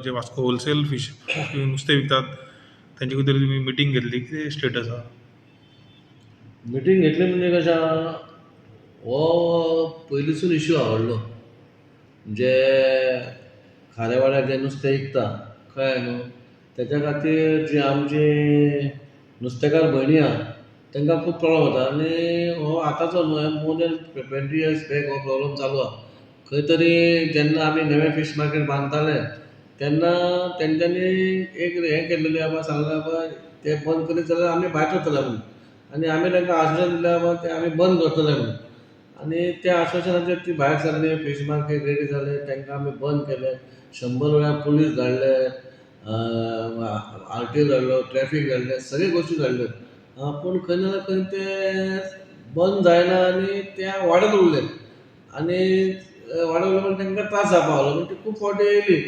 जे Vasco wholesale fish नुस्तें विकतात तांचे भितर तुमी मिटींग घेतली, कितें स्टेटस आहा? मिटींग घेतली म्हणजे कशें आहा, हो पयलींसून इश्यू आवडलो. जे खारेवाड्यार जें नुस्तें विकता, कळ्ळें न्हू, तेच्या खातीर जी आमची नुस्तेकार भयणी आहा तांकां खूब प्रॉब्लम जाता आनी हो आतांचो न्हू, हे मोर दॅन 20 इयर्स बॅक हो प्रॉब्लम चालू आहा. खंय तरी जेन्ना आमी नवें फीश मार्केट बांदताले तेन्ना तेंच्यांनी एक हें केल्लेलें बाबा, सांगलें बाबा तें बंद करीत जाल्यार आमी भायर सरतले म्हणून. आनी आमी तांकां आश्वासन दिलें बाबा तें आमी बंद करतले म्हणून. आनी त्या आश्वासनाचेर ती भायर सरली, फीश मार्केट रेडी जालें, तांकां आमी बंद केलें. 100 वेळा पुलीस धाडले, RTO धाडलो, ट्रॅफीक धाडलें, सगळे गोश्टी धाडल्यो. पूण खंय ना खंय तें बंद जायना आनी तें वाडत उरलें. आनी वाडत उरलें म्हणून तांकां त्रास जावपाक लागलो. म्हणून ती खूब फावटी येयली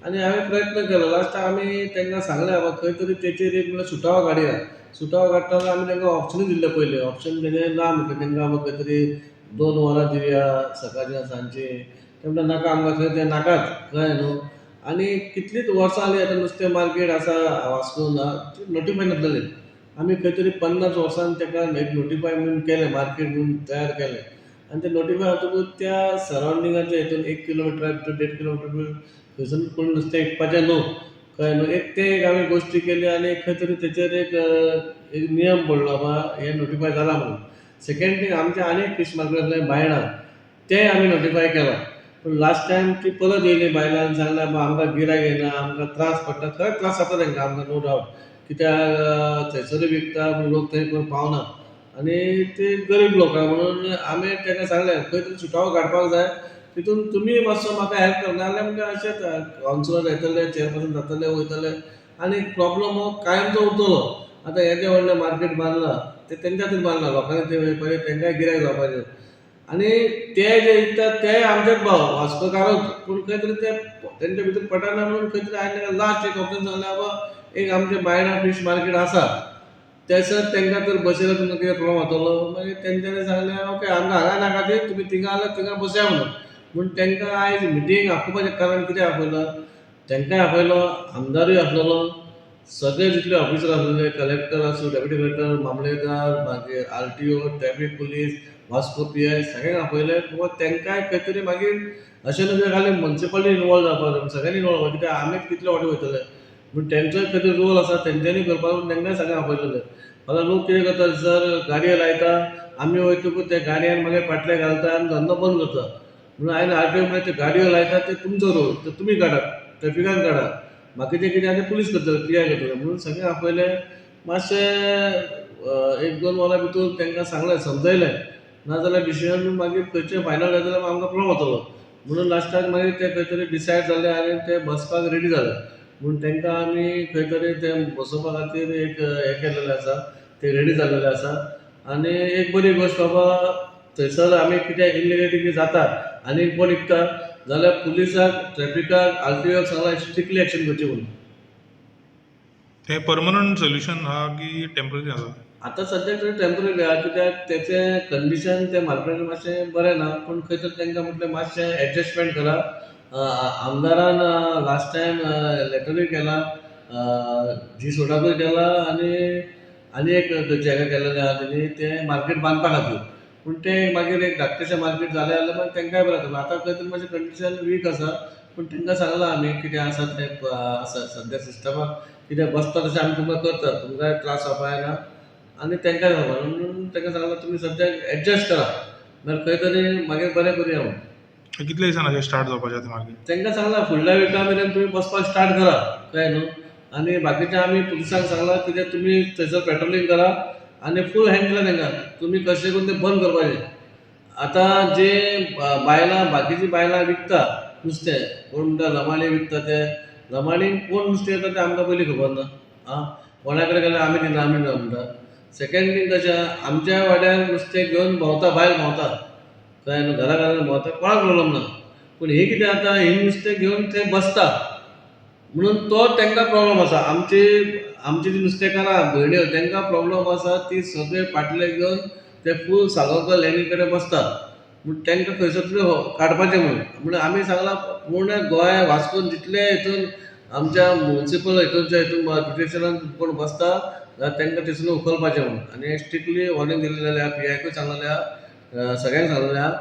आनी हांवें प्रयत्न केलो. लास्टाक आमी तांकां सांगलें बाबा खंय तरी तेचेर एक म्हणल्यार सुटावो काडया. सुटावो काडटाना आमी तांकां ऑप्शनूय दिल्लें पयलीं. ऑप्शन तेणें ना म्हटलें तांकां बाबा खंय तरी 2 वरां दिवया सकाळचीं आनी सांजचीं. ते म्हणटा नाका आमकां थंय तें नाकात, कळ्ळें न्हू. आनी कितलींच वर्सां जालीं आतां नुस्तें मार्केट आसा वास्कोन नोटिफाय नासलेलें. आमी खंय तरी 50 वर्सान ताका एक नोटिफाय म्हणून केलें, मार्केट म्हणून तयार केलें. आनी तें नोटिफाय जातकूच त्या सरावंडिंगाच्या हितून 1 किलोमिटरा भितर 1.5 किलोमिटर थंयसून कोण नुस्तें विकपाचें न्हू, कळ्ळें न्हू. एक आमी गोश्टी केली आनी खंय तरी तेचेर एक नियम पडलो बाबा हें नोटिफाय जाला म्हणून. सेकंड थींग आमचें आनी एक फीश मार्केट आसलें बायणां, तेंय आमी नोटिफाय केलां. पूण लास्ट टायम ती परत येयली बायलां आनी सांगलें बाबा आमकां गिरायक येना, आमकां त्रास पडटा. खंय त्रास जाता तांकां, आमकां नो डावट. कित्याक थंयसरूय विकता पूण लोक थंय कोण पावना आनी ते गरीब लोक आहा म्हणून आमी तांकां सांगलें खंय तरी सुटावो काडपाक जाय, तितून तुमी मातसो म्हाका हेल्प कर. नाजाल्यार म्हणजे अशेंच कावन्सिलर येतले, चेअरपर्सन जातले, वयतले आनी प्रॉब्लम हो कायमचो उरतलो. आतां हें जें व्हडलें मार्केट बांदलां तें तेंच्या खातीर बांदलां, लोकांनी थंय वयपाचें, तेंकांय गिरायक जावपाचें. आनी ते जे विकतात ते आमचेच भाव, वास्कोकारूच. पूण खंय तरी ते तेंच्या भितर पटना म्हणून खंय तरी हांवें तांकां लास्ट एक ऑप्शन सांगलें बाबा एक आमचें बायणां फीश मार्केट आसा, थंयसर तांकां तर बसयल्यार तुमकां कितें प्रॉब्लम जातलो. मागीर तेंच्यांनी सांगलें ओके आमकां हांगा नाका ती, तुमी थिंगा जाल्यार थिंगा बसया म्हणून. पूण तांकां आयज मिटींग आपोवपाचें कारण कितें आपयलां, तांकांय आपयलो, आमदारूय आसलेलो, सगळे जितले ऑफिसर आसलेले, कलेक्टर आसूं, डेप्युटी कलेक्टर, मामलेदार, मागीर RTO, traffic police, Vasco PI सगळ्यांक आपयलें. बाबा तांकांय खंय तरी मागीर अशें न्हू की खाली मुन्सिपालिटी इनवॉल्व जावपाक जाय, सगळ्यांनी इनवॉल्व जावपाक, कित्याक आमीच कितले फावटी वयतले. पूण तेंचोय खंय तरी रोल आसा, तेंच्यांनी करपाक लागून तांकांय सगळ्यांक आपयलेलें. फाल्यां लोक कितें करता सर, गाडयो लायता, आमी वयतकूच ते गाडयांक मागीर फाटले घालता आनी धंदो बंद करता. म्हणून हांवें RTO म्हणलें ते गाडयो लायता ते तुमचो रोल, ते तुमी काडात, ट्रॅफिकान काडात. बाकीचें कितें आहा तें पुलीस करतले, क्लियर करतले. म्हणून सगळें आपयलें. मातशें 1-2 वरां भितर तांकां सांगलें, समजयलें. नाजाल्यार डिसिजन मागीर खंयचें फायनल जालें जाल्यार आमकां प्रॉब्लम जातलो. म्हणून लास्टाक मागीर ते खंय तरी डिसायड जालें आनी ते बसपाक रेडी जाले. म्हणून तांकां आमी खंय तरी ते बसोवपा खातीर एक हें केल्लेलें आसा, ते रेडी जाल्लेले आसा. आनी एक बरी गोश्ट बाबा थंयसर आमी कितें इलिगेलिटी जाता आनी कोण विकता जाल्यार पुलिसाक, ट्रॅफिकाक, RTOक सांगलां स्ट्रिक्टली एक्शन करची म्हणून. तें परमनंट सोल्युशन आहा की टेम्पररी आसा? आतां सद्याक तरी टेम्पररी आहा, कित्याक तेचें कंडिशन त्या मार्केटान मातशें बरें ना. पूण खंय तरी तांकां म्हटलें मातशें एडजस्टमेंट करा. आमदारान लास्ट टायम लेटरूय केला, सोडाकूय केला आनी एक खंयच्या हेका केल्लेलें आहा तेणी तें मार्केट बांदपा खातीर. पूण तें मागीर एक धाकटेशें मार्केट जालें जाल्यार मागीर तांकांय बरें जातलें. आतां खंय तरी मातशें कंडिशन वीक आसा. पूण तांकां सांगलां आमी कितें आसा तें आसा सद्या सिस्टमाक, कितें बसता तशें आमी तुमकां करतात, तुमकांय त्रास जावपा जायना आनी तांकांय जावपा. म्हणून तांकां सांगलां तुमी सद्याक एडजस्ट करा, नाल्यार खंय तरी मागीर बरें करुया म्हणून. कितले दिसान अशें स्टार्ट जावपाचें तें मार्केट? तांकां सांगलां फुडल्या विका मेरेन तुमी बसपाक स्टार्ट करा, कळ्ळें न्हू. आनी बाकीचें आमी पुलिसांक सांगलां कितें तुमी थंयसर पेट्रोलिंग करा आनी फूल हँड केला तांकां, तुमी कशें करून तें बंद करपाचें. आतां जे बायलां, बाकीचीं बायलां विकता नुस्तें, कोण म्हणटा लमाणी विकता, ते लमाणीक कोण नुस्तें येता तें आमकां पयलीं खबर ना. कोणा कडेन गेल्यार आमी दिना म्हणटा. सेकंड थींग कशें आहा, आमच्या वाड्यार नुस्तें घेवन भोंवता, भायर भोंवता, कळ्ळें न्हू, घरा घरान भोंवता, कोणाक प्रॉब्लम ना. पूण हे कितें जाता, ही नुस्तें घेवन थंय बसता म्हणून तो तांकां प्रॉब्लम आसा. आमची जी नुस्तेकारां भयण्यो तांकां प्रॉब्लम आसा, ती सगळे पाटले घेवन ते फूल साळोकर लँडी कडेन बसतात. म्हूण तांकां खंयसर तरी काडपाचें म्हणून आमी सांगलां पूर्ण गोंय वास्कोन जितले हितून आमच्या म्युन्सिपल हितून प्रोटेक्शनान कोण बसता जाल्यार तांकां थंयसून उखलपाचें म्हणून आनी स्ट्रिक्टली वॉर्निंग दिलेलें आहा PIकूय सांगलेलें आहा सगळ्यांक सांगलेलें आहा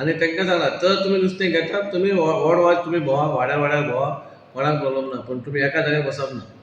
आनी तांकां सांगलां तर तुमी नुस्तें घेतात तुमी वॉर्ड वायज तुमी भोंवा वाड्यार भोंवा कोणाक प्रॉब्लम ना पूण तुमी एका जाग्यार बसप ना